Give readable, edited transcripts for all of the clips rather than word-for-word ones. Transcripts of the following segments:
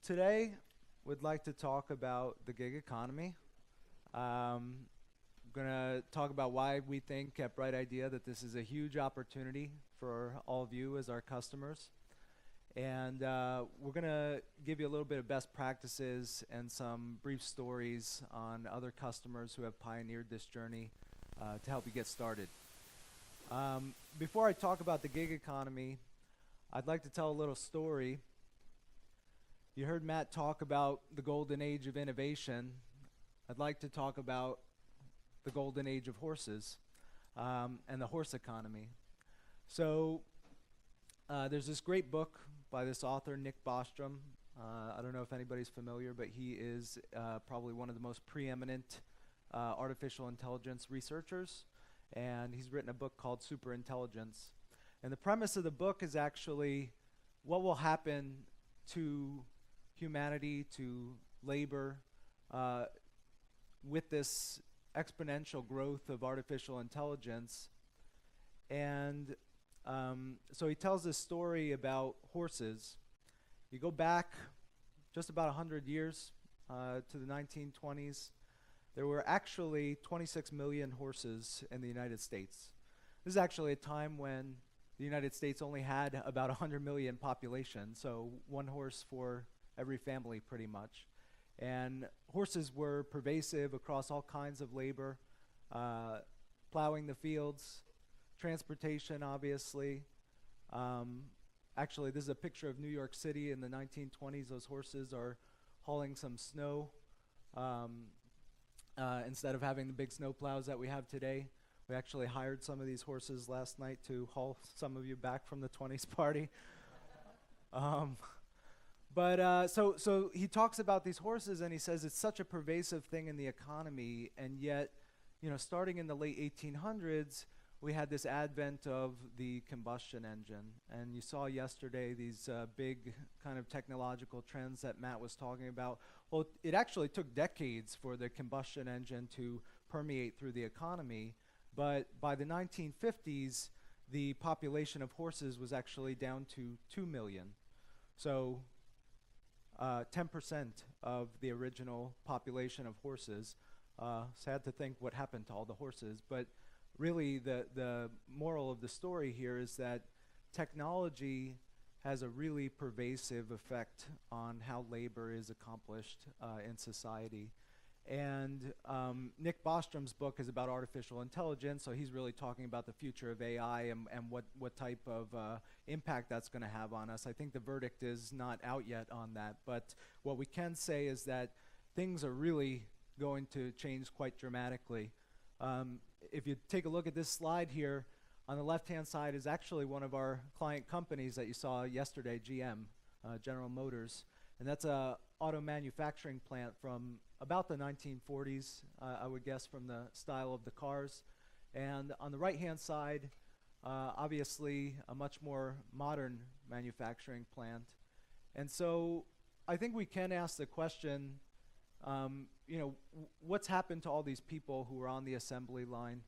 Today, we'd like to talk about the gig economy. Going to talk about why we think at Bright Idea that this is a huge opportunity for all of you as our customers. And we're going to give you a little bit of best practices and some brief stories on other customers who have pioneered this journey to help you get started. Before I talk about the gig economy, I'd like to tell a little story. You heard Matt talk about the golden age of innovation. I'd like to talk about the golden age of horses and the horse economy. So there's this great book by this author, Nick Bostrom. I don't know if anybody's familiar, but he is probably one of the most preeminent artificial intelligence researchers. And he's written a book called Superintelligence. And the premise of the book is actually what will happen to humanity, to labor, with this exponential growth of artificial intelligence. And so he tells this story about horses. You go back just about 100 years to the 1920s. There were actually 26 million horses in the United States. This is actually a time when the United States only had about 100 million population, so one horse for every family pretty much. And horses were pervasive across all kinds of labor, plowing the fields, transportation obviously. Actually, this is a picture of New York City in the 1920s. Those horses are hauling some snow instead of having the big snow plows that we have today. We actually hired some of these horses last night to haul some of you back from the 20s party. So he talks about these horses, and he says it's such a pervasive thing in the economy, and yet, starting in the late 1800s, we had this advent of the combustion engine. And you saw yesterday these big kind of technological trends that Matt was talking about. Well, it actually took decades for the combustion engine to permeate through the economy, but by the 1950s, the population of horses was actually down to 2 million. So 10% of the original population of horses. Sad to think what happened to all the horses, but really the moral of the story here is that technology has a really pervasive effect on how labor is accomplished in society. And Nick Bostrom's book is about artificial intelligence, so he's really talking about the future of AI and what type of impact that's going to have on us. I think the verdict is not out yet on that, but what we can say is that things are really going to change quite dramatically. If you take a look at this slide here, on the left-hand side is actually one of our client companies that you saw yesterday, GM, General Motors. And that's a auto manufacturing plant from about the 1940s, I would guess, from the style of the cars. And on the right-hand side, obviously, a much more modern manufacturing plant. And so I think we can ask the question, what's happened to all these people who are on the assembly line?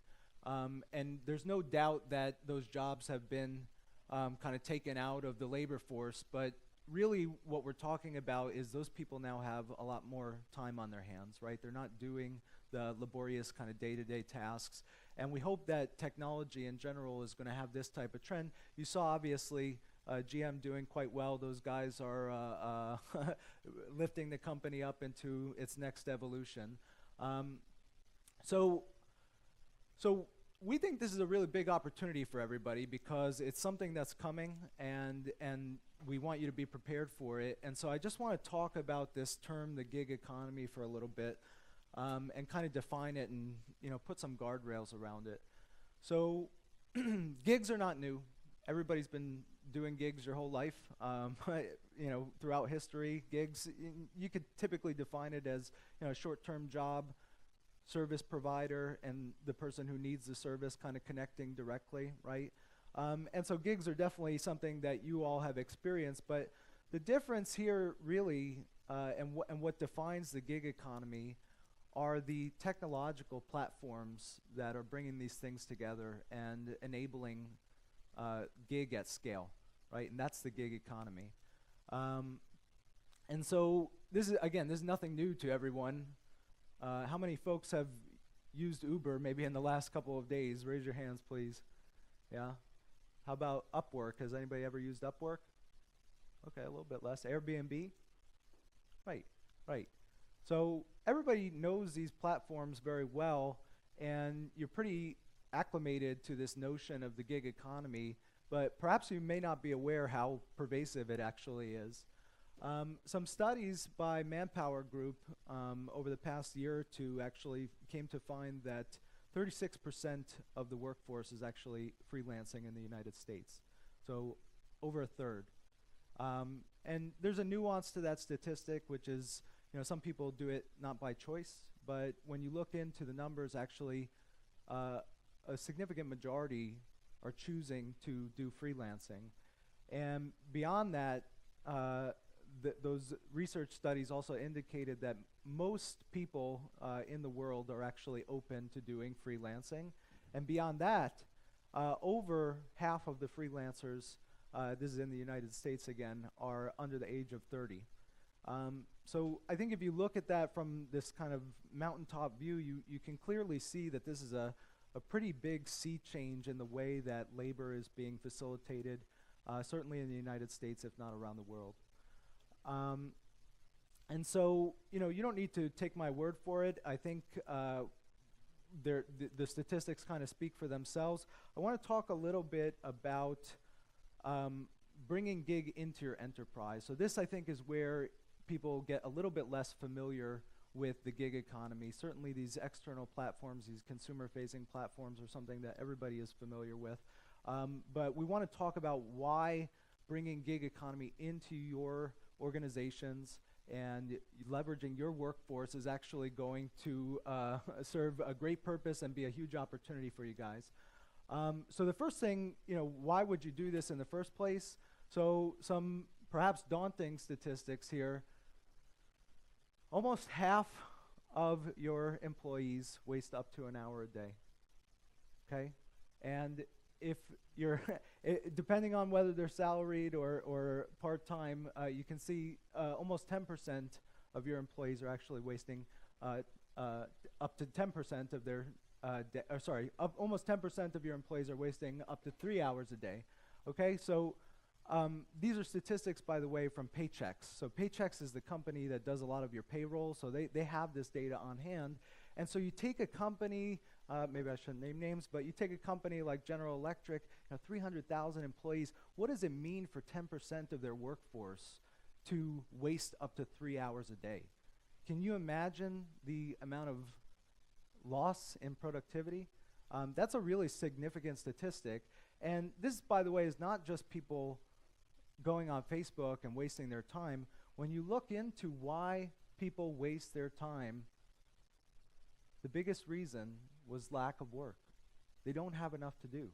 And there's no doubt that those jobs have been kind of taken out of the labor force, but really what we're talking about is those people now have a lot more time on their hands, right? They're not doing the laborious kind of day-to-day tasks. And we hope that technology in general is going to have this type of trend. You saw obviously GM doing quite well. Those guys are lifting the company up into its next evolution. So we think this is a really big opportunity for everybody because it's something that's coming, and we want you to be prepared for it. And so I just want to talk about this term, the gig economy, for a little bit, and kind of define it and put some guardrails around it. So gigs are not new. Everybody's been doing gigs your whole life. Throughout history, gigs, you could typically define it as a short-term job, service provider, and the person who needs the service kind of connecting directly, right? And so gigs are definitely something that you all have experienced, but the difference here really, and what defines the gig economy are the technological platforms that are bringing these things together and enabling gig at scale, right? And that's the gig economy. And so this is nothing new to everyone. How many folks have used Uber maybe in the last couple of days? Raise your hands, please. Yeah. How about Upwork? Has anybody ever used Upwork? Okay, a little bit less. Airbnb? Right, right. So everybody knows these platforms very well, and you're pretty acclimated to this notion of the gig economy, but perhaps you may not be aware how pervasive it actually is. Some studies by Manpower Group over the past year or two actually came to find that 36% of the workforce is actually freelancing in the United States. So over a third. And there's a nuance to that statistic, which is, some people do it not by choice, but when you look into the numbers, actually, a significant majority are choosing to do freelancing. And beyond that, those research studies also indicated that most people in the world are actually open to doing freelancing. And beyond that, over half of the freelancers, this is in the United States again, are under the age of 30. So I think if you look at that from this kind of mountaintop view, you can clearly see that this is a pretty big sea change in the way that labor is being facilitated, certainly in the United States, if not around the world. And so, you don't need to take my word for it. I think the statistics kind of speak for themselves. I want to talk a little bit about bringing gig into your enterprise. So this, I think, is where people get a little bit less familiar with the gig economy. Certainly these external platforms, these consumer-facing platforms are something that everybody is familiar with. But we want to talk about why bringing gig economy into your organizations and leveraging your workforce is actually going to serve a great purpose and be a huge opportunity for you guys. So the first thing, why would you do this in the first place? So some perhaps daunting statistics here. Almost half of your employees waste up to an hour a day, okay? And if you're, depending on whether they're salaried or part-time, you can see almost 10% of your employees are actually wasting up to 10% of their, almost 10% of your employees are wasting up to 3 hours a day, okay? So these are statistics, by the way, from Paychex. So Paychex is the company that does a lot of your payroll, so they have this data on hand. And so you take a company, maybe I shouldn't name names, but you take a company like General Electric, 300,000 employees. What does it mean for 10% of their workforce to waste up to 3 hours a day? Can you imagine the amount of loss in productivity? That's a really significant statistic. And this, by the way, is not just people going on Facebook and wasting their time. When you look into why people waste their time, the biggest reason was lack of work. They don't have enough to do.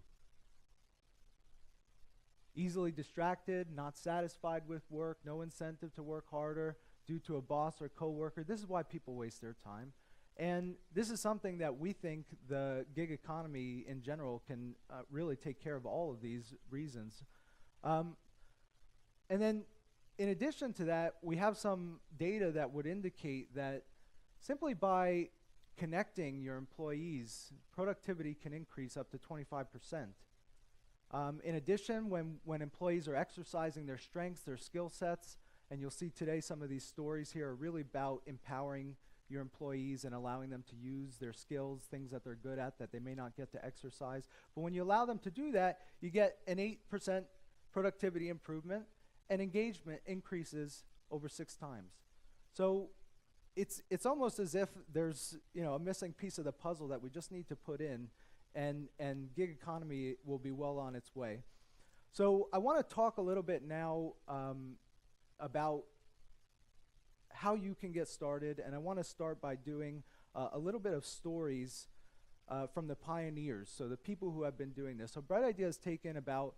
Easily distracted, not satisfied with work, no incentive to work harder due to a boss or coworker. This is why people waste their time. And this is something that we think the gig economy in general can really take care of all of these reasons. And then in addition to that, we have some data that would indicate that simply by connecting your employees, productivity can increase up to 25%. In addition, when employees are exercising their strengths, their skill sets, and you'll see today some of these stories here are really about empowering your employees and allowing them to use their skills, things that they're good at that they may not get to exercise. But when you allow them to do that, you get an 8% productivity improvement, and engagement increases over 6 times. So it's almost as if there's a missing piece of the puzzle that we just need to put in, and gig economy will be well on its way. So I want to talk a little bit now about how you can get started, and I want to start by doing a little bit of stories from the pioneers, so the people who have been doing this. So Bright Idea has taken about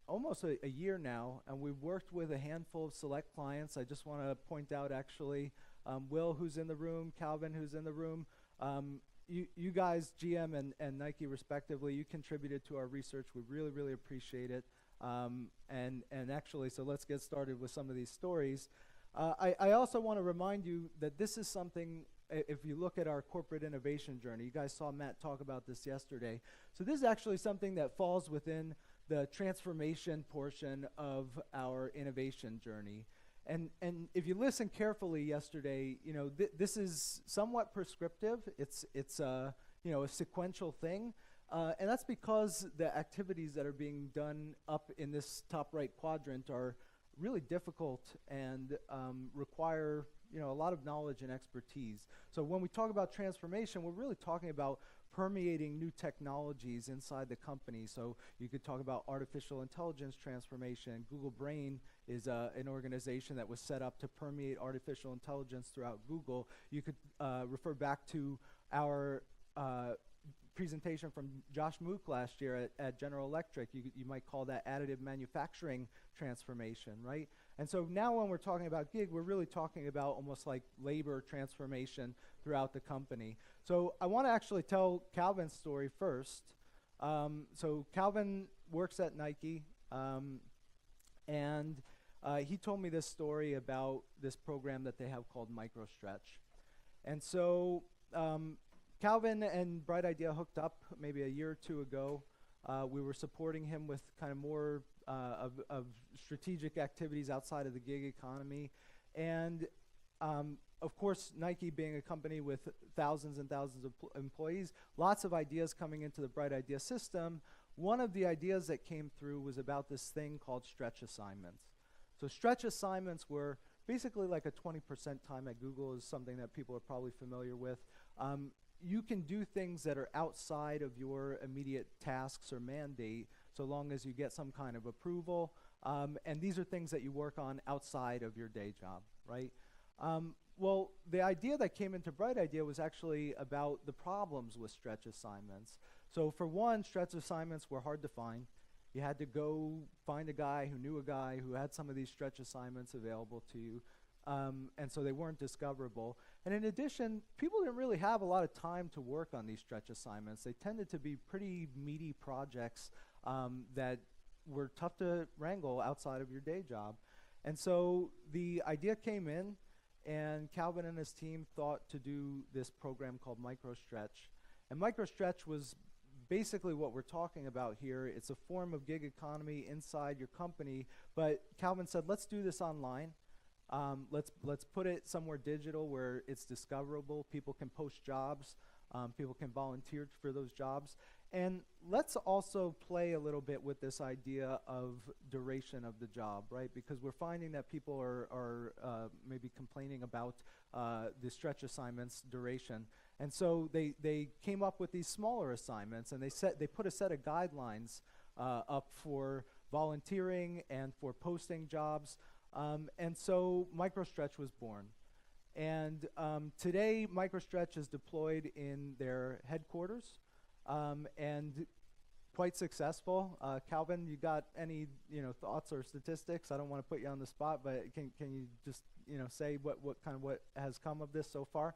almost a year now, and we've worked with a handful of select clients. I just want to point out actually Will, who's in the room, Calvin, who's in the room. You guys, GM and Nike respectively, you contributed to our research. We really, really appreciate it. And And actually, so let's get started with some of these stories. I also want to remind you that this is something, if you look at our corporate innovation journey, you guys saw Matt talk about this yesterday. So this is actually something that falls within the transformation portion of our innovation journey. And if you listen carefully yesterday, you know, this is somewhat prescriptive. It's you know, a sequential thing. And that's because the activities that are being done up in this top right quadrant are really difficult and require, you know, a lot of knowledge and expertise. So when we talk about transformation, we're really talking about permeating new technologies inside the company. So you could talk about artificial intelligence transformation. Google Brain is an organization that was set up to permeate artificial intelligence throughout Google. You could refer back to our presentation from Josh Mook last year at General Electric. You might call that additive manufacturing transformation, right? And so now when we're talking about gig, we're really talking about almost like labor transformation throughout the company. So I want to actually tell Calvin's story first. So Calvin works at Nike, and he told me this story about this program that they have called MicroStretch. And so Calvin and Bright Idea hooked up maybe a year or two ago. We were supporting him with kind of more of strategic activities outside of the gig economy. And of course, Nike being a company with thousands and thousands of employees, lots of ideas coming into the Bright Idea system. One of the ideas that came through was about this thing called stretch assignments. So stretch assignments were basically like a 20% time at Google is something that people are probably familiar with. You can do things that are outside of your immediate tasks or mandate so long as you get some kind of approval. And these are things that you work on outside of your day job, right? Well, the idea that came into Bright Idea was actually about the problems with stretch assignments. So for one, stretch assignments were hard to find. You had to go find a guy who knew a guy who had some of these stretch assignments available to you. And so they weren't discoverable. And in addition, people didn't really have a lot of time to work on these stretch assignments. They tended to be pretty meaty projects that were tough to wrangle outside of your day job. And so the idea came in, and Calvin and his team thought to do this program called MicroStretch. And MicroStretch was basically what we're talking about here. It's a form of gig economy inside your company, but Calvin said, let's do this online. Let's put it somewhere digital where it's discoverable. People can post jobs. People can volunteer for those jobs. And let's also play a little bit with this idea of duration of the job, right? Because we're finding that people are maybe complaining about the stretch assignments duration. And so they came up with these smaller assignments, and they put a set of guidelines up for volunteering and for posting jobs. And so MicroStretch was born. And today, MicroStretch is deployed in their headquarters and quite successful. Calvin, you got any thoughts or statistics? I don't want to put you on the spot, but can you just say what has come of this so far?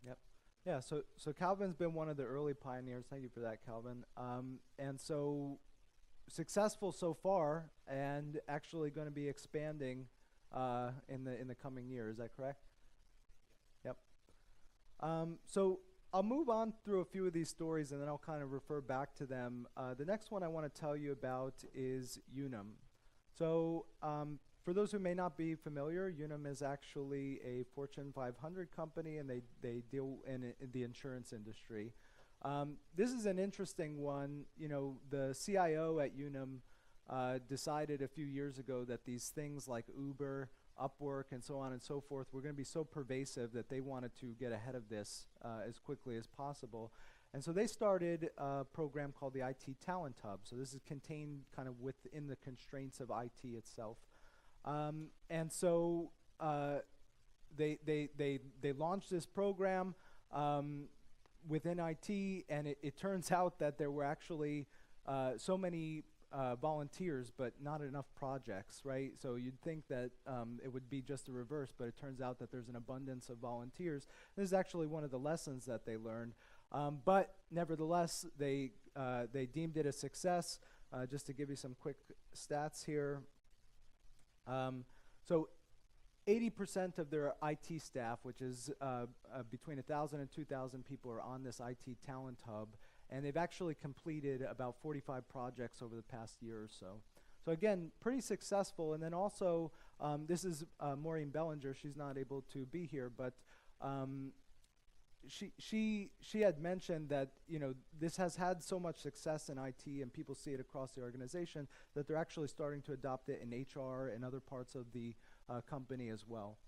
Yep. Yeah, so Calvin's been one of the early pioneers. Thank you for that, Calvin. And so successful so far, and actually going to be expanding in the coming year. Is that correct? Yep. So I'll move on through a few of these stories, and then I'll kind of refer back to them. The next one I want to tell you about is Unum. So For those who may not be familiar, Unum is actually a Fortune 500 company, and they deal in the insurance industry. This is an interesting one. You know, the CIO at Unum decided a few years ago that these things like Uber, Upwork, and so on and so forth were going to be so pervasive that they wanted to get ahead of this as quickly as possible. And so they started a program called the IT Talent Hub. So this is contained kind of within the constraints of IT itself. And so they launched this program within IT, and it turns out that there were actually so many volunteers, but not enough projects, right? So you'd think that it would be just the reverse, but it turns out that there's an abundance of volunteers. This is actually one of the lessons that they learned. But nevertheless, they deemed it a success. Just to give you some quick stats here. So 80% of their IT staff, which is between 1,000 and 2,000 people, are on this IT Talent Hub. And they've actually completed about 45 projects over the past year or so. So again, pretty successful. And then also, this is Maureen Bellinger. She's not able to be here, but she had mentioned that, you know, this has had so much success in IT and people see it across the organization that they're actually starting to adopt it in HR and other parts of the company as well.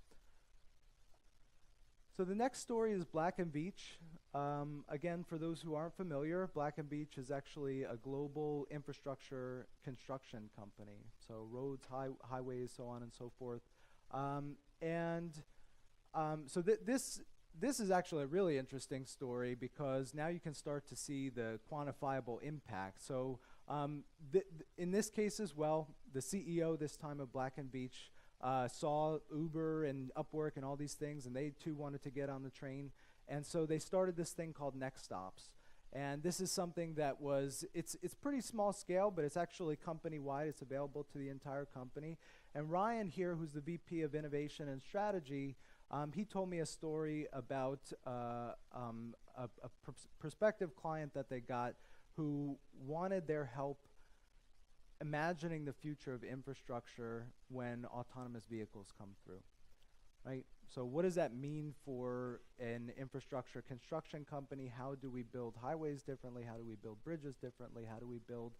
So the next story is Black & Veatch. Again, for those who aren't familiar, Black & Veatch is actually a global infrastructure construction company. So roads, highways, so on and so forth. So this is actually a really interesting story because now you can start to see the quantifiable impact. So in this case as well, the CEO this time of Black & Veatch saw Uber and Upwork and all these things, and they too wanted to get on the train. And so they started this thing called Next Stops. And this is something that it's pretty small scale, but it's actually company-wide. It's available to the entire company. And Ryan here, who's the VP of Innovation and Strategy, he told me a story about a prospective client that they got who wanted their help imagining the future of infrastructure when autonomous vehicles come through, right? So what does that mean for an infrastructure construction company? How do we build highways differently? How do we build bridges differently? How do we build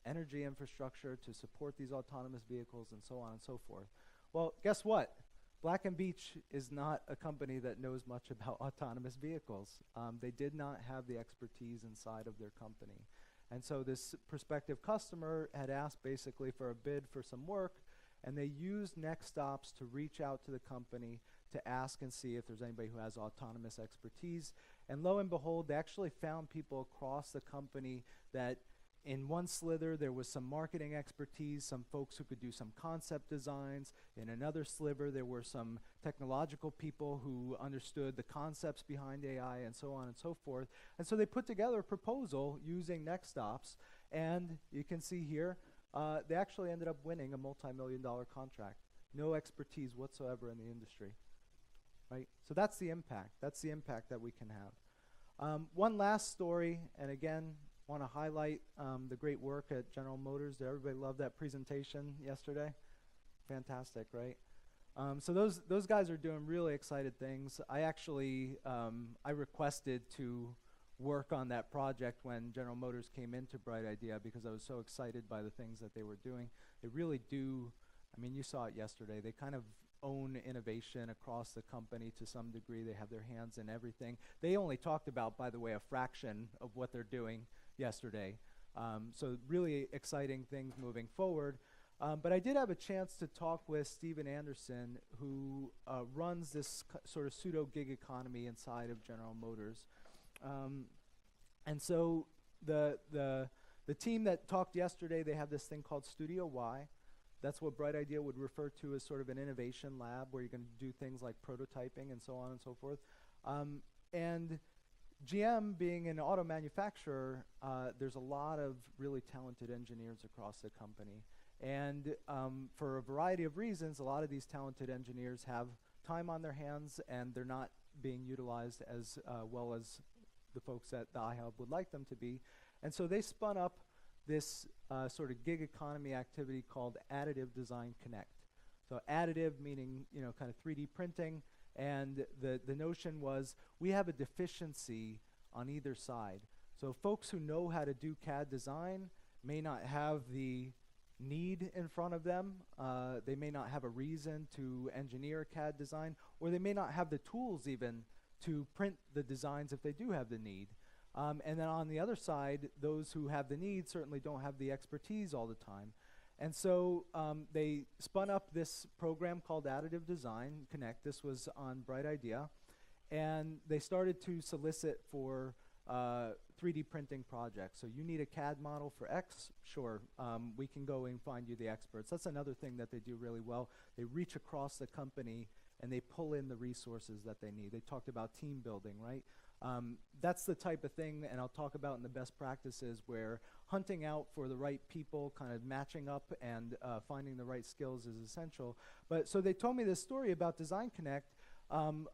energy infrastructure to support these autonomous vehicles, and so on and so forth? Well, guess what? Black & Veatch is not a company that knows much about autonomous vehicles. They did not have the expertise inside of their company. And so this prospective customer had asked basically for a bid for some work, and they used Next Stops to reach out to the company to ask and see if there's anybody who has autonomous expertise. And lo and behold, they actually found people across the company that in one sliver, there was some marketing expertise, some folks who could do some concept designs. In another sliver, there were some technological people who understood the concepts behind AI, and so on and so forth. And so they put together a proposal using Next Stops, and you can see here, they actually ended up winning a multi-million-dollar contract. No expertise whatsoever in the industry, right? So that's the impact. That's the impact that we can have. One last story, and again, want to highlight the great work at General Motors. Did everybody love that presentation yesterday? Fantastic, right? So those guys are doing really exciting things. I actually I requested to work on that project when General Motors came into Bright Idea because I was so excited by the things that they were doing. They really do. I mean, you saw it yesterday. They kind of own innovation across the company to some degree. They have their hands in everything. They only talked about, by the way, a fraction of what they're doing yesterday. So really exciting things moving forward. But I did have a chance to talk with Steven Anderson, who runs this sort of pseudo gig economy inside of General Motors. And so the team that talked yesterday, they have this thing called Studio Y. That's what Bright Idea would refer to as sort of an innovation lab where you're going to do things like prototyping and so on and so forth. And GM, being an auto manufacturer, there's a lot of really talented engineers across the company. And for a variety of reasons, a lot of these talented engineers have time on their hands, and they're not being utilized as well as the folks at the iHub would like them to be. And so they spun up this sort of gig economy activity called Additive Design Connect. So additive meaning, kind of 3D printing, and the notion was we have a deficiency on either side. So folks who know how to do CAD design may not have the need in front of them. They may not have a reason to engineer CAD design, or they may not have the tools even to print the designs if they do have the need. And then on the other side, those who have the need certainly don't have the expertise all the time. And so they spun up this program called Additive Design Connect. This was on Bright Idea. And they started to solicit for 3D printing projects. So you need a CAD model for X? Sure, we can go and find you the experts. That's another thing that they do really well. They reach across the company and they pull in the resources that they need. They talked about team building, right? That's the type of thing, and I'll talk about in the best practices, where hunting out for the right people, kind of matching up and finding the right skills is essential. But so they told me this story about Design Connect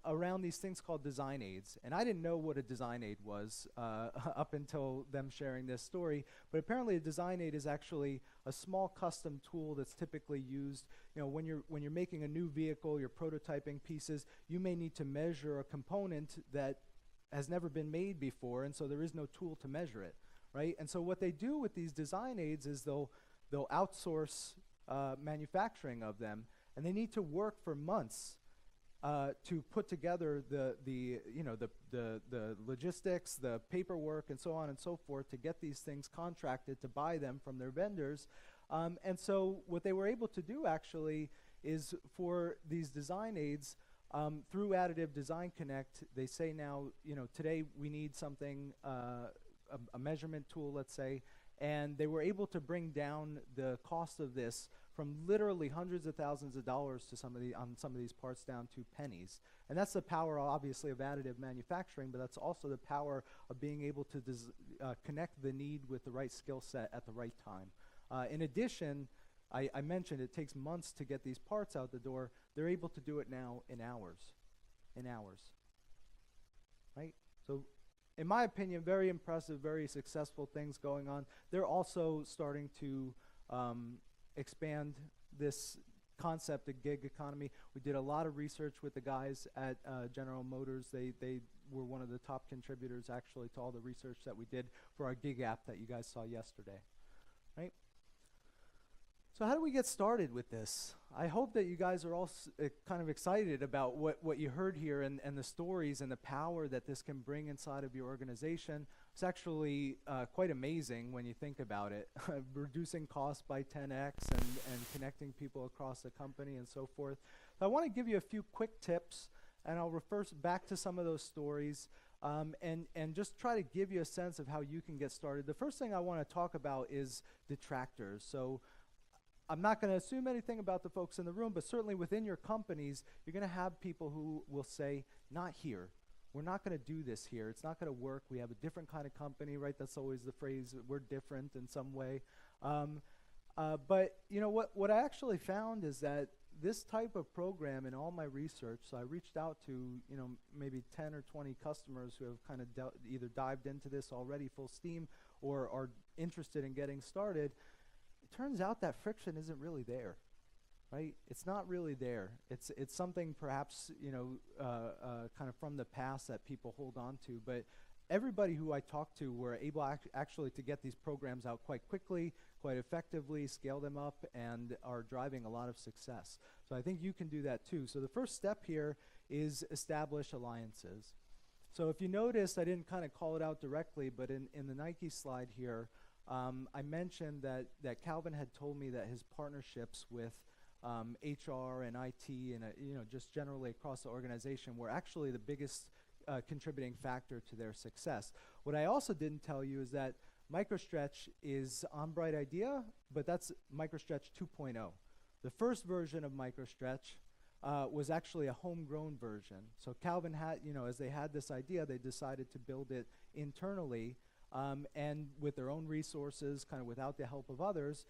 around these things called design aids. And I didn't know what a design aid was up until them sharing this story. But apparently a design aid is actually a small custom tool that's typically used, when you're making a new vehicle, you're prototyping pieces, you may need to measure a component that has never been made before, and so there is no tool to measure it, right? And so what they do with these design aids is they'll outsource manufacturing of them, and they need to work for months to put together the logistics, the paperwork, and so on and so forth to get these things contracted to buy them from their vendors. And so what they were able to do actually is for these design aids, through Additive Design Connect, they say now, today we need something, a measurement tool, let's say, and they were able to bring down the cost of this from literally hundreds of thousands of dollars to on some of these parts down to pennies. And that's the power, obviously, of additive manufacturing, but that's also the power of being able to connect the need with the right skill set at the right time. In addition, I mentioned it takes months to get these parts out the door. They're able to do it now in hours. Right? So in my opinion, very impressive, very successful things going on. They're also starting to expand this concept of gig economy. We did a lot of research with the guys at General Motors. They were one of the top contributors actually to all the research that we did for our gig app that you guys saw yesterday. Right? So how do we get started with this? I hope that you guys are all kind of excited about what you heard here and the stories and the power that this can bring inside of your organization. It's actually quite amazing when you think about it. Reducing costs by 10x and connecting people across the company and so forth. So I want to give you a few quick tips, and I'll refer back to some of those stories and just try to give you a sense of how you can get started. The first thing I want to talk about is detractors. So I'm not going to assume anything about the folks in the room, but certainly within your companies, you're going to have people who will say, not here. We're not going to do this here. It's not going to work. We have a different kind of company, right? That's always the phrase, we're different in some way. But what I actually found is that this type of program in all my research, so I reached out to maybe 10 or 20 customers who have kind of either dived into this already full steam or are interested in getting started. It turns out that friction isn't really there, right? It's not really there. It's something perhaps kind of from the past that people hold on to. But everybody who I talked to were able actually to get these programs out quite quickly, quite effectively, scale them up, and are driving a lot of success. So I think you can do that too. So the first step here is establish alliances. So if you noticed, I didn't kind of call it out directly, but in the Nike slide here, I mentioned that Calvin had told me that his partnerships with HR and IT and just generally across the organization were actually the biggest contributing factor to their success. What I also didn't tell you is that MicroStretch is on Bright Idea, but that's MicroStretch 2.0. The first version of MicroStretch was actually a homegrown version. So Calvin had, as they had this idea, they decided to build it internally. And with their own resources, kind of without the help of others,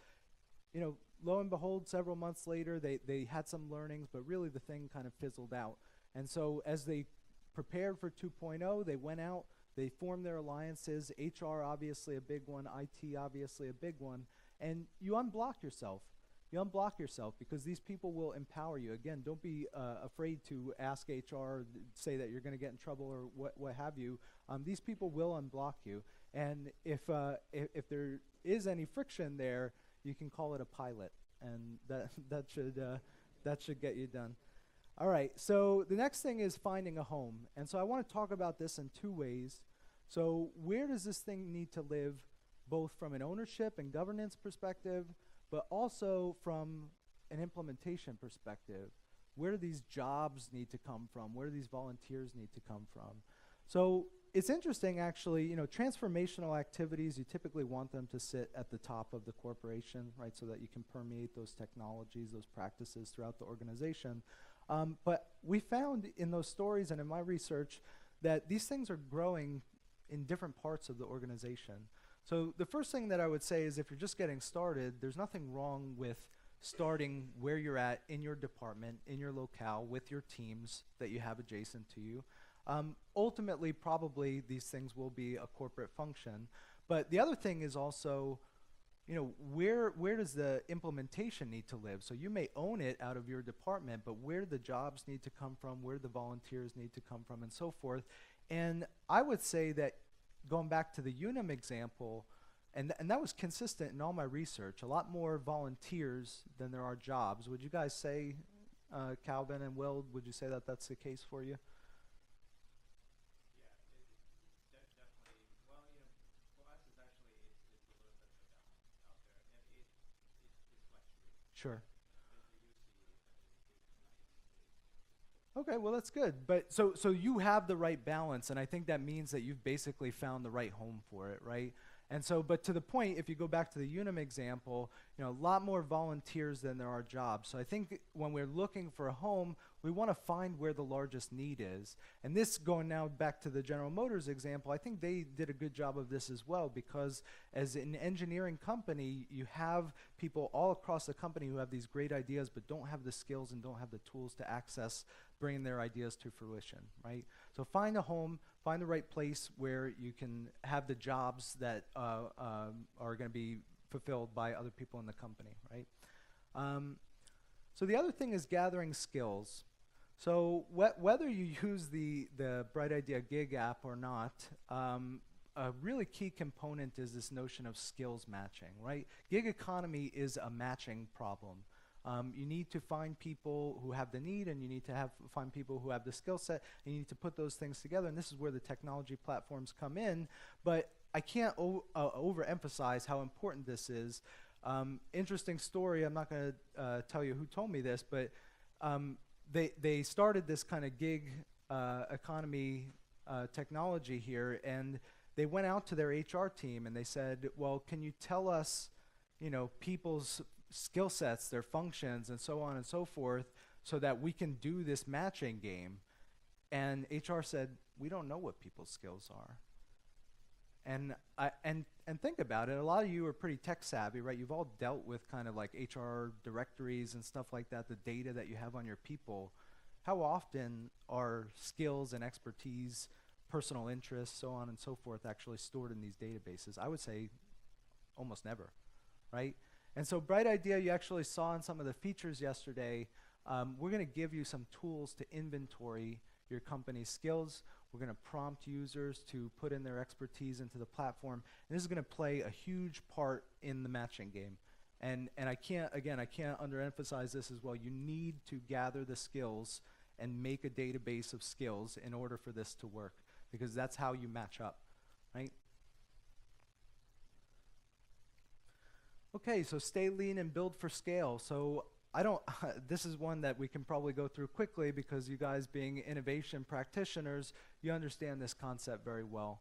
lo and behold, several months later, they had some learnings, but really the thing kind of fizzled out. And so as they prepared for 2.0, they went out, they formed their alliances, HR obviously a big one, IT obviously a big one, and you unblock yourself. you unblock yourself, because these people will empower you. Again, don't be afraid to ask HR, say that you're going to get in trouble or what have you. These people will unblock you. And if there is any friction there, you can call it a pilot, and that should get you done. All right, so the next thing is finding a home. And so I want to talk about this in two ways. So where does this thing need to live, both from an ownership and governance perspective, but also from an implementation perspective? Where do these jobs need to come from? Where do these volunteers need to come from? So it's interesting, actually, transformational activities, you typically want them to sit at the top of the corporation, right, so that you can permeate those technologies, those practices throughout the organization. But we found in those stories and in my research that these things are growing in different parts of the organization. So the first thing that I would say is, if you're just getting started, there's nothing wrong with starting where you're at in your department, in your locale, with your teams that you have adjacent to you. Ultimately, probably these things will be a corporate function. But the other thing is also, where does the implementation need to live? So you may own it out of your department, but where do the jobs need to come from, where do the volunteers need to come from, and so forth. And I would say that, going back to the Unum example, and that was consistent in all my research, a lot more volunteers than there are jobs. Would you guys say, Calvin and Will, would you say that that's the case for you? Sure. Okay, well, that's good. But so you have the right balance, and I think that means that you've basically found the right home for it, right? And so, but to the point, if you go back to the Unum example, a lot more volunteers than there are jobs. So I think when we're looking for a home, we want to find where the largest need is. And this, going now back to the General Motors example, I think they did a good job of this as well, because as an engineering company, you have people all across the company who have these great ideas but don't have the skills and don't have the tools to access bringing their ideas to fruition, right? So find a home, find the right place where you can have the jobs that are going to be fulfilled by other people in the company, right? So the other thing is gathering skills. So whether you use the Bright Idea Gig app or not, a really key component is this notion of skills matching, right? Gig economy is a matching problem. You need to find people who have the need, and you need to find people who have the skill set, and you need to put those things together, and this is where the technology platforms come in. But I can't overemphasize how important this is. Interesting story, I'm not going to tell you who told me this, but they started this kind of gig economy technology here, and they went out to their HR team and they said, well, can you tell us, people's skill sets, their functions, and so on and so forth, so that we can do this matching game? And HR said, we don't know what people's skills are. And think about it, a lot of you are pretty tech savvy, right? You've all dealt with kind of like HR directories and stuff like that, the data that you have on your people. How often are skills and expertise, personal interests, so on and so forth, actually stored in these databases? I would say almost never, right? And so Bright Idea, you actually saw in some of the features yesterday, we're going to give you some tools to inventory your company's skills. We're going to prompt users to put in their expertise into the platform. And this is going to play a huge part in the matching game. And I can't underemphasize this as well. You need to gather the skills and make a database of skills in order for this to work, because that's how you match up, right? Okay, so stay lean and build for scale. So this is one that we can probably go through quickly, because you guys being innovation practitioners, you understand this concept very well.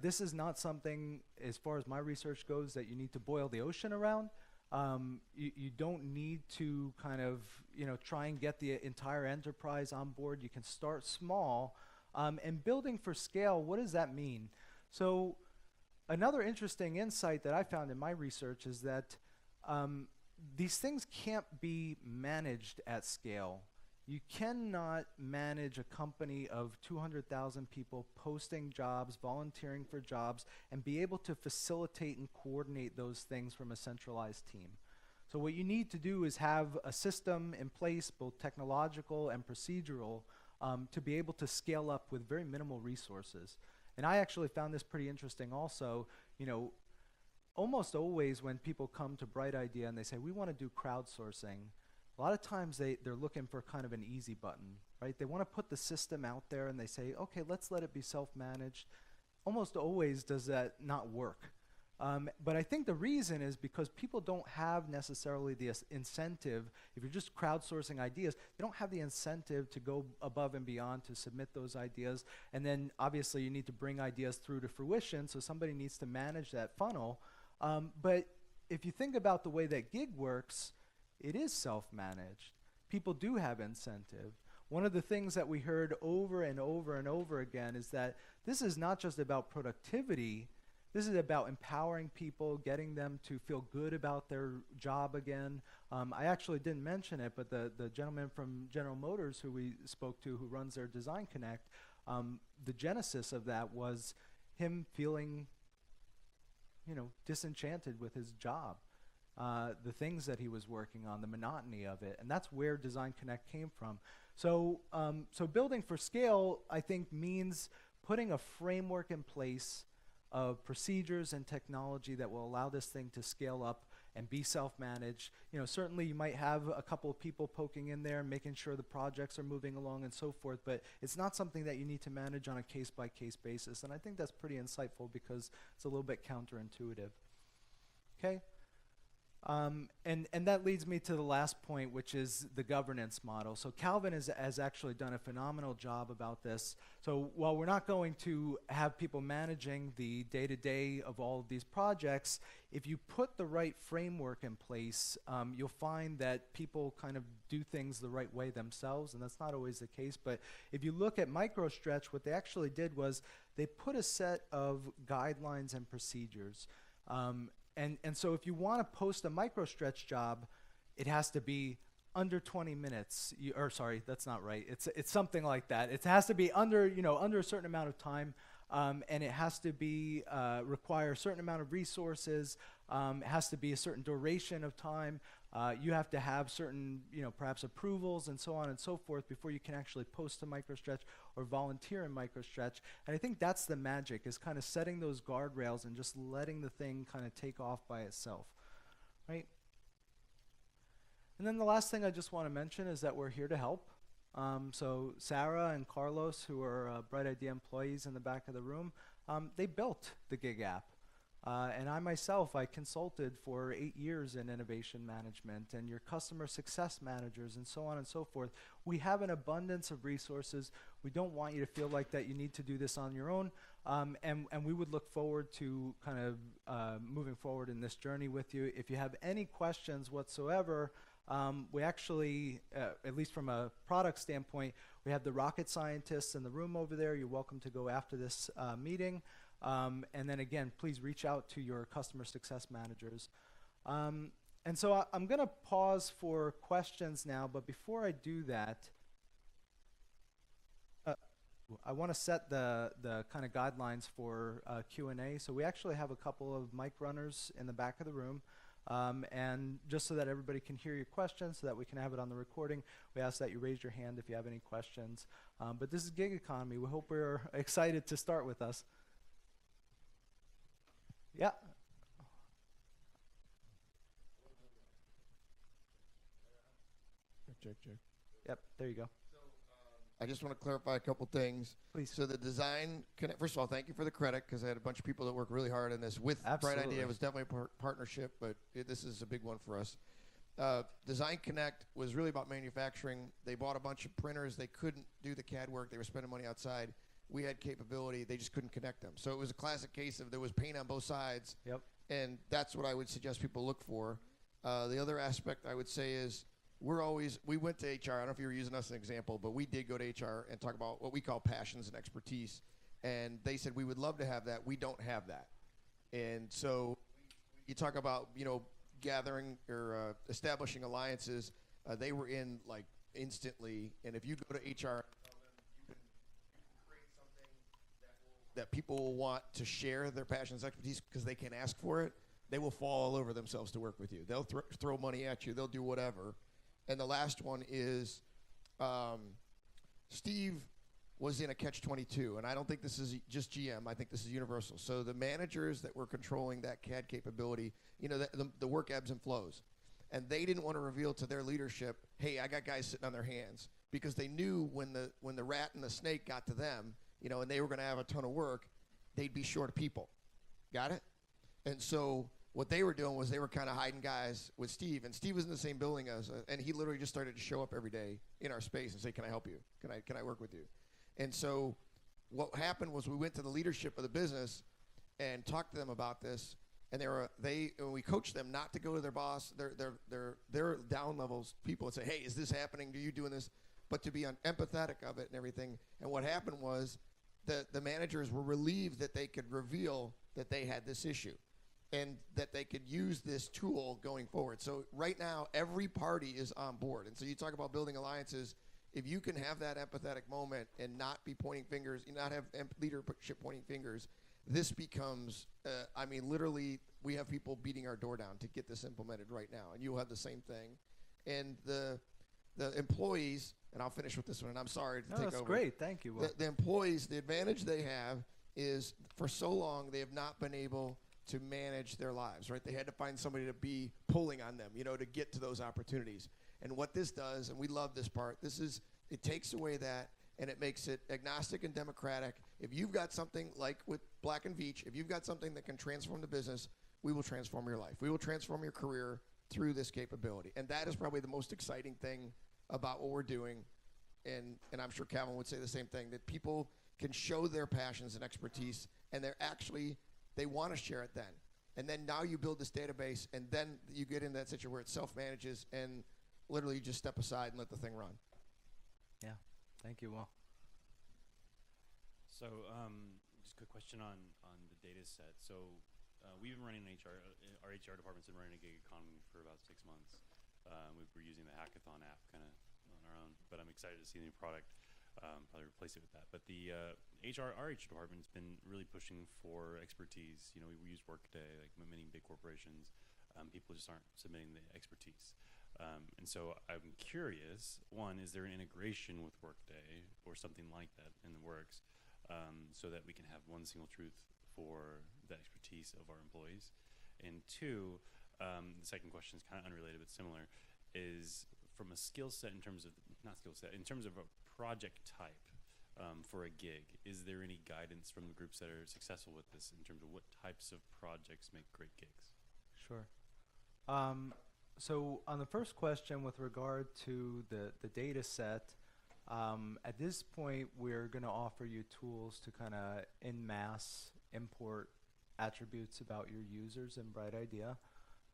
This is not something, as far as my research goes, that you need to boil the ocean around. You don't need to kind of, try and get the entire enterprise on board. You can start small. And building for scale, what does that mean? So another interesting insight that I found in my research is that these things can't be managed at scale. You cannot manage a company of 200,000 people posting jobs, volunteering for jobs, and be able to facilitate and coordinate those things from a centralized team. So what you need to do is have a system in place, both technological and procedural, to be able to scale up with very minimal resources. And I actually found this pretty interesting also. You know, almost always when people come to Bright Idea and they say, we want to do crowdsourcing, a lot of times they're looking for kind of an easy button, right? They want to put the system out there and they say, okay, let's let it be self-managed. Almost always does that not work. But I think the reason is because people don't have necessarily the incentive. If you're just crowdsourcing ideas, they don't have the incentive to go above and beyond to submit those ideas. And then obviously you need to bring ideas through to fruition, so somebody needs to manage that funnel. But if you think about the way that gig works, it is self-managed. People do have incentive. One of the things that we heard over and over and over again is that this is not just about productivity. This is about empowering people, getting them to feel good about their job again. I actually didn't mention it, but the gentleman from General Motors who we spoke to, who runs their Design Connect, the genesis of that was him feeling, disenchanted with his job, the things that he was working on, the monotony of it, and that's where Design Connect came from. So building for scale, I think, means putting a framework in place of procedures and technology that will allow this thing to scale up and be self-managed. Certainly you might have a couple of people poking in there and making sure the projects are moving along and so forth, but it's not something that you need to manage on a case-by-case basis. And I think that's pretty insightful because it's a little bit counterintuitive. Okay? And that leads me to the last point, which is the governance model. So Calvin has actually done a phenomenal job about this. So while we're not going to have people managing the day-to-day of all of these projects, if you put the right framework in place, you'll find that people kind of do things the right way themselves, and that's not always the case. But if you look at MicroStretch, what they actually did was they put a set of guidelines and procedures. And so if you want to post a MicroStretch job, it has to be under 20 minutes. Sorry, that's not right. It's something like that. It has to be under a certain amount of time, and it has to be require a certain amount of resources. It has to be a certain duration of time. You have to have certain, perhaps approvals and so on and so forth before you can actually post to MicroStretch or volunteer in MicroStretch. And I think that's the magic, is kind of setting those guardrails and just letting the thing kind of take off by itself, right? And then the last thing I just want to mention is that we're here to help. So Sarah and Carlos, who are Bright Idea employees in the back of the room, they built the Gig app. And I consulted for 8 years in innovation management and your customer success managers and so on and so forth. We have an abundance of resources. We don't want you to feel like that you need to do this on your own. And we would look forward to kind of moving forward in this journey with you. If you have any questions whatsoever, we actually, at least from a product standpoint, we have the rocket scientists in the room over there. You're welcome to go after this meeting. And then again, please reach out to your customer success managers. And so I'm going to pause for questions now, but before I do that, I want to set the kind of guidelines for Q&A. So we actually have a couple of mic runners in the back of the room. And just so that everybody can hear your questions, so that we can have it on the recording, we ask that you raise your hand if you have any questions. But this is Gig Economy. We hope we're excited to start with us. Yeah. Check. Yep, there you go. I just want to clarify a couple things. Please. So the Design Connect, first of all, thank you for the credit, because I had a bunch of people that worked really hard on this with Bright Idea. It was definitely a partnership, but this is a big one for us. Design Connect was really about manufacturing. They bought a bunch of printers. They couldn't do the CAD work. They were spending money outside. We had capability. They just couldn't connect them. So it was a classic case of there was pain on both sides. Yep. And that's what I would suggest people look for. The other aspect I would say is we went to HR. I don't know if you were using us as an example, but we did go to HR and talk about what we call passions and expertise. And they said, we would love to have that. We don't have that. And so you talk about, gathering or establishing alliances. They were in like instantly. And if you go to HR, you can create something that people will want to share their passions and expertise because they can ask for it. they will fall all over themselves to work with you. They'll throw money at you. They'll do whatever. And the last one is Steve was in a catch-22, and I don't think this is just GM. I think this is universal. So the managers that were controlling that CAD capability, you know, the work ebbs and flows. And they didn't want to reveal to their leadership, hey, I got guys sitting on their hands, because they knew when the rat and the snake got to them, you know, and they were going to have a ton of work, they'd be short of people. Got it? And so what they were doing was they were kind of hiding guys with Steve, and Steve was in the same building as us, and he literally just started to show up every day in our space and say, can I help you? Can I work with you? And so what happened was we went to the leadership of the business and talked to them about this, and we coached them not to go to their boss, their down levels people, and say, hey, is this happening? Are you doing this? But to be empathetic of it and everything. And what happened was the managers were relieved that they could reveal that they had this issue and that they could use this tool going forward. So right now, every party is on board. And so you talk about building alliances. If you can have that empathetic moment and not be pointing fingers, not have leadership pointing fingers, this becomes, I mean, literally, we have people beating our door down to get this implemented right now, and you'll have the same thing. And the employees, and I'll finish with this one, and I'm sorry to take over. That's great. Thank you, Will. The employees, the advantage they have is for so long they have not been able to manage their lives, right? They had to find somebody to be pulling on them, you know, to get to those opportunities. And what this does, and we love this part, it takes away that, and it makes it agnostic and democratic. If you've got something like with Black and Veatch, if you've got something that can transform the business, we will transform your life. We will transform your career through this capability. And that is probably the most exciting thing about what we're doing. And I'm sure Calvin would say the same thing, that people can show their passions and expertise, and they want to share it then. And then now you build this database, and then you get in that situation where it self-manages, and literally you just step aside and let the thing run. Yeah. Thank you, Will. So just a quick question on the data set. So we've been running our HR department's been running a gig economy for about 6 months. We're using the Hackathon app kind of on our own, but I'm excited to see the new product. Probably replace it with that. But the our HR department's been really pushing for expertise. You know, we use Workday, like many big corporations. People just aren't submitting the expertise. And so I'm curious, one, is there an integration with Workday or something like that in the works so that we can have one single truth for the expertise of our employees? And two, the second question is kind of unrelated but similar, is from a skill set in terms of, not skill set, in terms of a project type for a gig, is there any guidance from the groups that are successful with this in terms of what types of projects make great gigs? Sure. So on the first question with regard to the data set, at this point we're going to offer you tools to kind of en masse import attributes about your users in Bright Idea.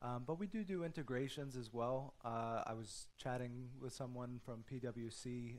But we do integrations as well. I was chatting with someone from PwC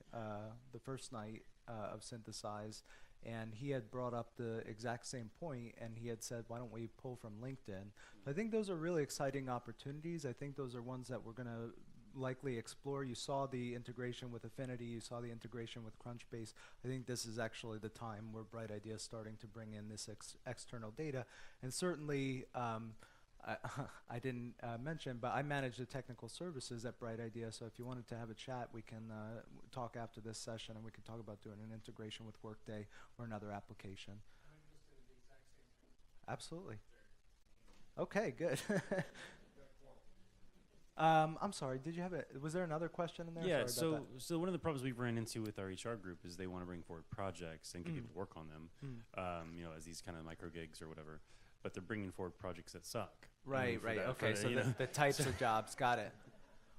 the first night of Synthesize, and he had brought up the exact same point, and he had said, why don't we pull from LinkedIn? So I think those are really exciting opportunities. I think those are ones that we're going to likely explore. You saw the integration with Affinity, you saw the integration with Crunchbase. I think this is actually the time where Bright Idea is starting to bring in this external data. And certainly, I didn't mention, but I manage the technical services at Bright Idea, so if you wanted to have a chat, we can talk after this session, and we can talk about doing an integration with Workday or another application. Absolutely. Okay, good. I'm sorry, did you have was there another question in there? Yeah, sorry so one of the problems we've run into with our HR group is they want to bring forward projects and get people to work on them, you know, as these kind of micro gigs or whatever. But they're bringing forward projects that suck. Right. Okay, so the types of jobs, got it.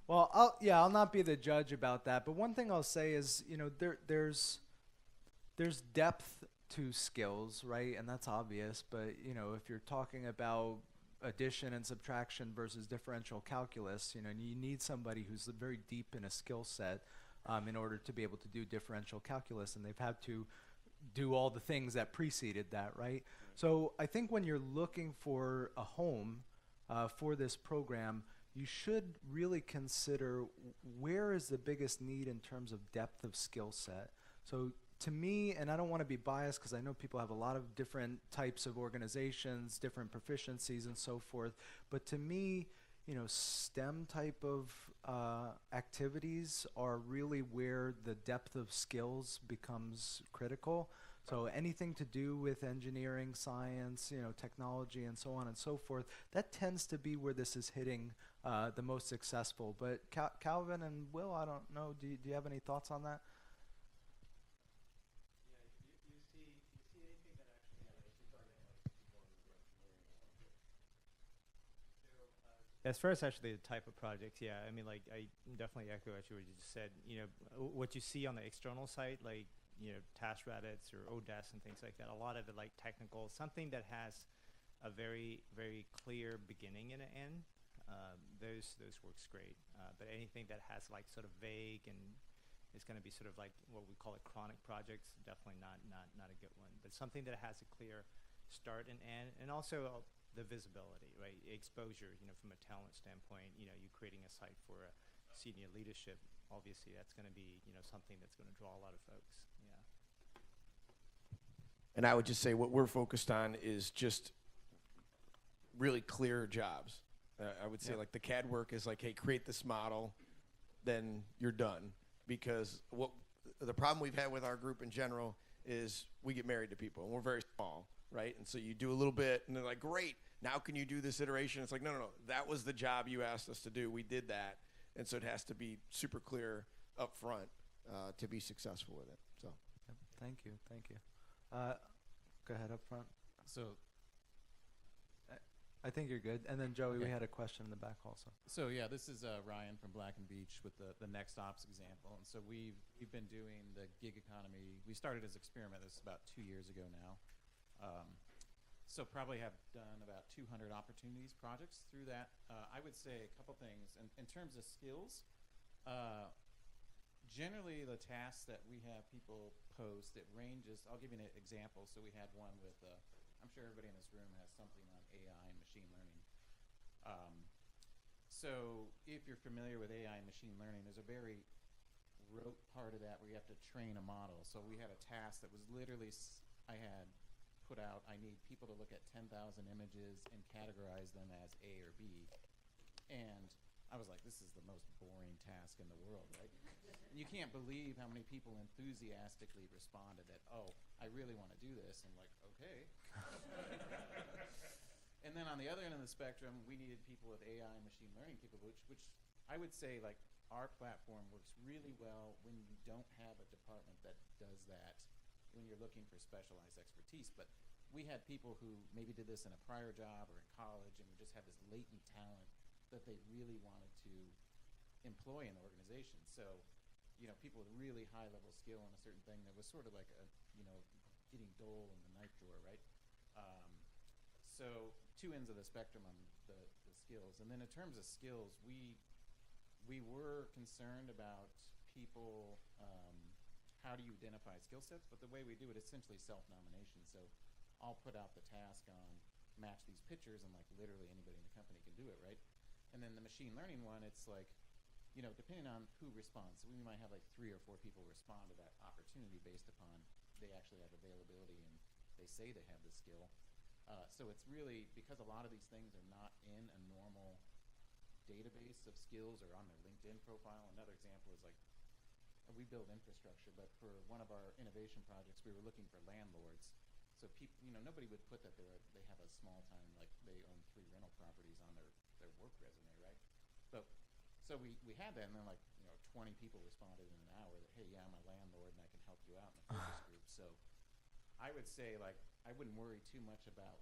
Well, I'll not be the judge about that. But one thing I'll say is, you know, there's depth to skills, right? And that's obvious. But you know, if you're talking about addition and subtraction versus differential calculus, you know, you need somebody who's very deep in a skill set in order to be able to do differential calculus, and they've had to do all the things that preceded that, right? So I think when you're looking for a home for this program, you should really consider where is the biggest need in terms of depth of skill set. So to me, and I don't want to be biased because I know people have a lot of different types of organizations, different proficiencies, and so forth. But to me, STEM type of activities are really where the depth of skills becomes critical. So anything to do with engineering, science, technology, and so on and so forth, that tends to be where this is hitting the most successful. But Calvin and Will, I don't know, do you have any thoughts on that? As far as actually the type of projects, yeah, I mean, like, I definitely echo actually what you just said. What you see on the external site, like, TaskRabbits or Odesk and things like that, a lot of it, like, technical, something that has a very, very clear beginning and an end, those works great. But anything that has, like, sort of vague and is going to be sort of like what we call it chronic projects, definitely not a good one. But something that has a clear start and end, and also the visibility, right? Exposure, from a talent standpoint, you creating a site for a senior leadership, obviously that's going to be, something that's going to draw a lot of folks. Yeah. And I would just say what we're focused on is just really clear jobs. I would say like the CAD work is like, hey, create this model, then you're done. Because what the problem we've had with our group in general is we get married to people, and we're very small, right? And so you do a little bit, and they're like, great, now can you do this iteration? It's like, no, that was the job you asked us to do. We did that. And so it has to be super clear up front to be successful with it. So, Yep. Thank you. Go ahead up front. So I think you're good. And then Joey, we Okay. had a question in the back also. So yeah, this is Ryan from Black and Beach with the Next Ops example, and so we've been doing the gig economy. We started as experiment. This is about 2 years ago now. So probably have done about 200 opportunities projects through that. I would say a couple things in terms of skills. Generally, the tasks that we have people post, it ranges. I'll give you an example. So we had one with. I'm sure everybody in this room has something on AI and machine learning. So if you're familiar with AI and machine learning, there's a very rote part of that where you have to train a model. So we had a task that was literally, I had put out, I need people to look at 10,000 images and categorize them as A or B. And I was like, this is the most boring task in the world, right? And you can't believe how many people enthusiastically responded that, oh, I really want to do this. And like, okay. And then on the other end of the spectrum, we needed people with AI and machine learning capabilities, which I would say, like, our platform works really well when you don't have a department that does that, when you're looking for specialized expertise. But we had people who maybe did this in a prior job or in college, and we just had this latent talent that they really wanted to employ in the organization. So, people with really high-level skill in a certain thing that was sort of like a, getting dole in the knife drawer, right? So two ends of the spectrum on the skills. And then in terms of skills, we were concerned about people, how do you identify skill sets? But the way we do it is essentially self-nomination. So I'll put out the task on match these pictures, and like literally anybody in the company can do it, right? And then the machine learning one, it's like, depending on who responds. So we might have like 3 or 4 people respond to that opportunity based upon they actually have availability and they say they have the skill. So it's really, because a lot of these things are not in a normal database of skills or on their LinkedIn profile. Another example is like, we build infrastructure, but for one of our innovation projects, we were looking for landlords. So people, nobody would put that they have a small time, like they own 3 rental properties on their work resume, right? So we had that, and then like 20 people responded in an hour that, hey, yeah, I'm a landlord and I can help you out in a focus group. So I would say, like, I wouldn't worry too much about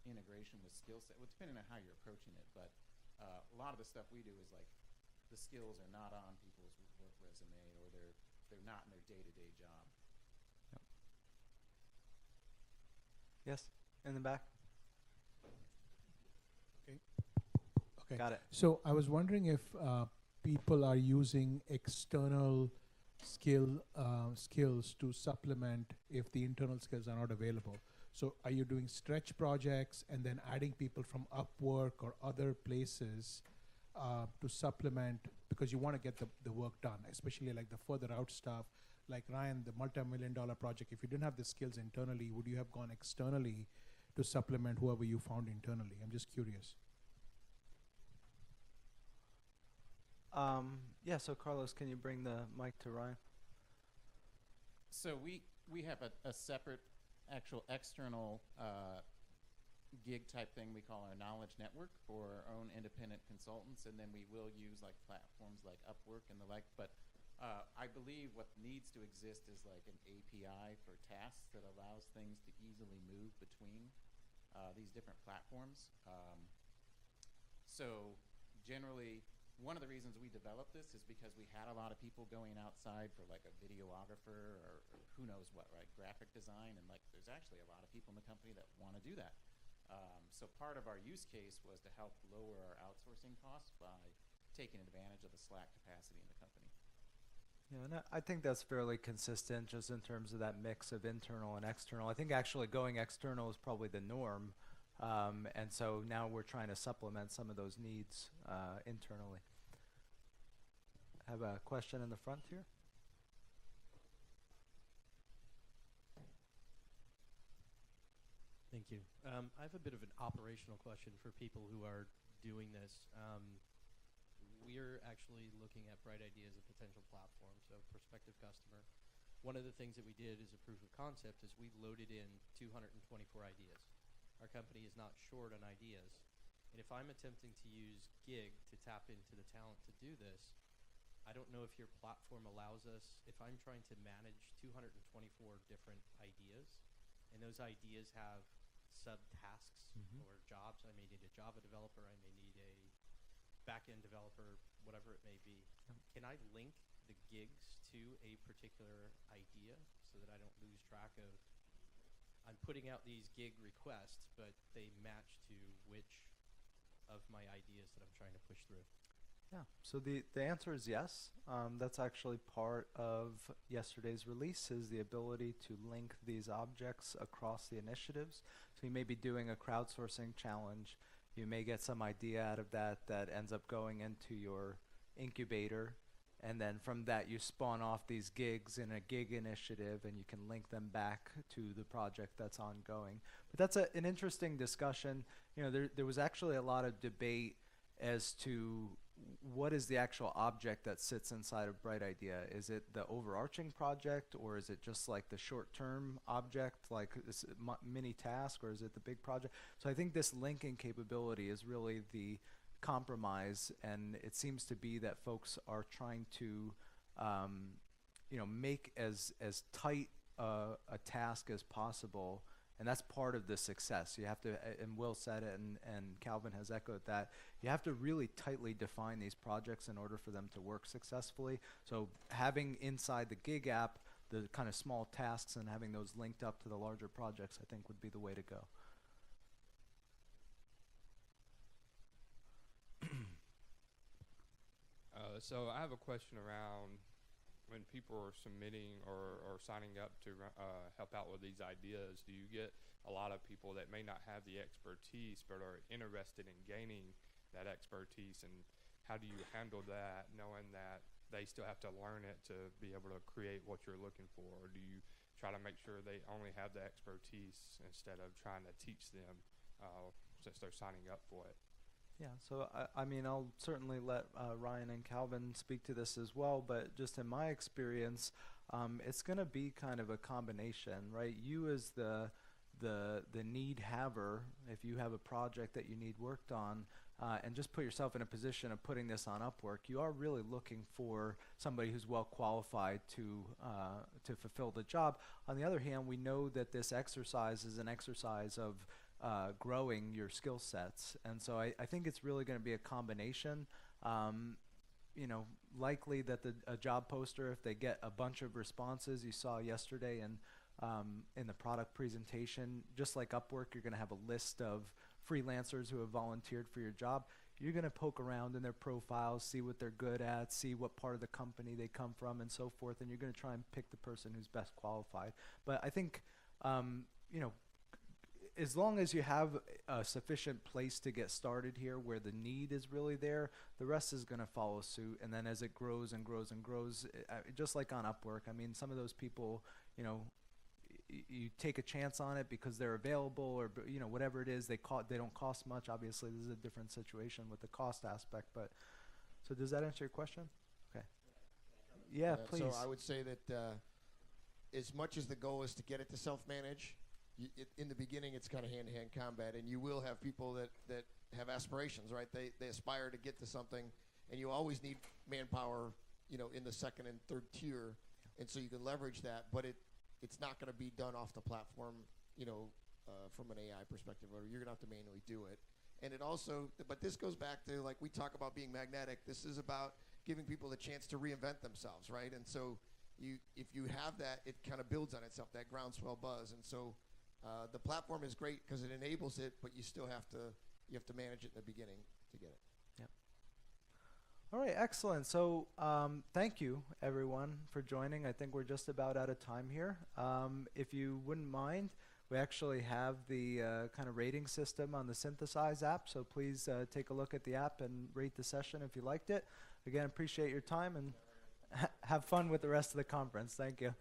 integration with skill set, well, depending on how you're approaching it. But a lot of the stuff we do is like the skills are not on people's work resume, or they're not in their day-to-day job. Yep. Yes, in the back. Okay. Got it. So I was wondering if people are using external skills to supplement if the internal skills are not available. So are you doing stretch projects and then adding people from Upwork or other places to supplement, because you want to get the work done, especially like the further out stuff, like Ryan, the multi-million-dollar project, if you didn't have the skills internally, would you have gone externally to supplement whoever you found internally? I'm just curious. Yeah, so Carlos, can you bring the mic to Ryan? So we have a separate actual external gig type thing we call our knowledge network for our own independent consultants, and then we will use like platforms like Upwork and the like. But I believe what needs to exist is like an API for tasks that allows things to easily move between these different platforms. So generally, one of the reasons we developed this is because we had a lot of people going outside for like a videographer or who knows what, right? Graphic design, and like there's actually a lot of people in the company that want to do that. So part of our use case was to help lower our outsourcing costs by taking advantage of the slack capacity in the company. Yeah, and I think that's fairly consistent just in terms of that mix of internal and external. I think actually going external is probably the norm. And so now we're trying to supplement some of those needs internally. I have a question in the front here. Thank you. I have a bit of an operational question for people who are doing this. We're actually looking at Bright Idea as a potential platform, so prospective customer. One of the things that we did as a proof of concept is we loaded in 224 ideas. Our company is not short on ideas. And if I'm attempting to use Gig to tap into the talent to do this, I don't know if your platform allows us, if I'm trying to manage 224 different ideas, and those ideas have subtasks or jobs. I may need a Java developer, I may need a back-end developer, whatever it may be. Can I link the gigs to a particular idea so that I don't lose track of, I'm putting out these gig requests, but they match to which of my ideas that I'm trying to push through? Yeah, so the answer is yes. That's actually part of yesterday's release, is the ability to link these objects across the initiatives. So you may be doing a crowdsourcing challenge. You may get some idea out of that that ends up going into your incubator. And then from that, you spawn off these gigs in a gig initiative, and you can link them back to the project that's ongoing. But that's an interesting discussion. You know, there was actually a lot of debate as to what is the actual object that sits inside of Bright Idea. Is it the overarching project, or is it just like the short-term object, like this mini task, or is it the big project? So I think this linking capability is really the compromise, and it seems to be that folks are trying to make as tight a task as possible, and that's part of the success. You have to, and Will said it, and Calvin has echoed that, you have to really tightly define these projects in order for them to work successfully. So having inside the gig app the kind of small tasks and having those linked up to the larger projects, I think would be the way to go. So I have a question around when people are submitting or signing up to help out with these ideas. Do you get a lot of people that may not have the expertise but are interested in gaining that expertise, and how do you handle that, knowing that they still have to learn it to be able to create what you're looking for? Or do you try to make sure they only have the expertise instead of trying to teach them since they're signing up for it? Yeah, so I mean, I'll certainly let Ryan and Calvin speak to this as well, but just in my experience, it's going to be kind of a combination, right? You as the need haver, if you have a project that you need worked on, and just put yourself in a position of putting this on Upwork, you are really looking for somebody who's well qualified to fulfill the job. On the other hand, we know that this exercise is an exercise of growing your skill sets, and so I think it's really going to be a combination. Likely that a job poster, if they get a bunch of responses, you saw yesterday in the product presentation, just like Upwork, you're going to have a list of freelancers who have volunteered for your job. You're going to poke around in their profiles, see what they're good at, see what part of the company they come from, and so forth, and you're going to try and pick the person who's best qualified. But I think as long as you have a sufficient place to get started here where the need is really there, the rest is going to follow suit. And then as it grows and grows and grows, just like on Upwork, I mean, some of those people, you know, you take a chance on it because they're available, or you know, whatever it is, they don't cost much. Obviously, this is a different situation with the cost aspect. But so does that answer your question? Okay. Yeah, please. So I would say that as much as the goal is to get it to self-manage, in the beginning it's kind of hand-to-hand combat, and you will have people that have aspirations, right? They aspire to get to something, and you always need manpower, you know, in the second and third tier, and so you can leverage that, but it's not going to be done off the platform, you know, from an AI perspective, or you're going to have to manually do it. And it also, but this goes back to, like, we talk about being magnetic. This is about giving people the chance to reinvent themselves, right? And so if you have that, it kind of builds on itself, that groundswell buzz. And so the platform is great because it enables it, but you still have to manage it in the beginning to get it. All right, excellent. So thank you, everyone, for joining. I think we're just about out of time here. If you wouldn't mind, we actually have the kind of rating system on the Synthesize app, so please take a look at the app and rate the session if you liked it. Again, appreciate your time, and have fun with the rest of the conference. Thank you.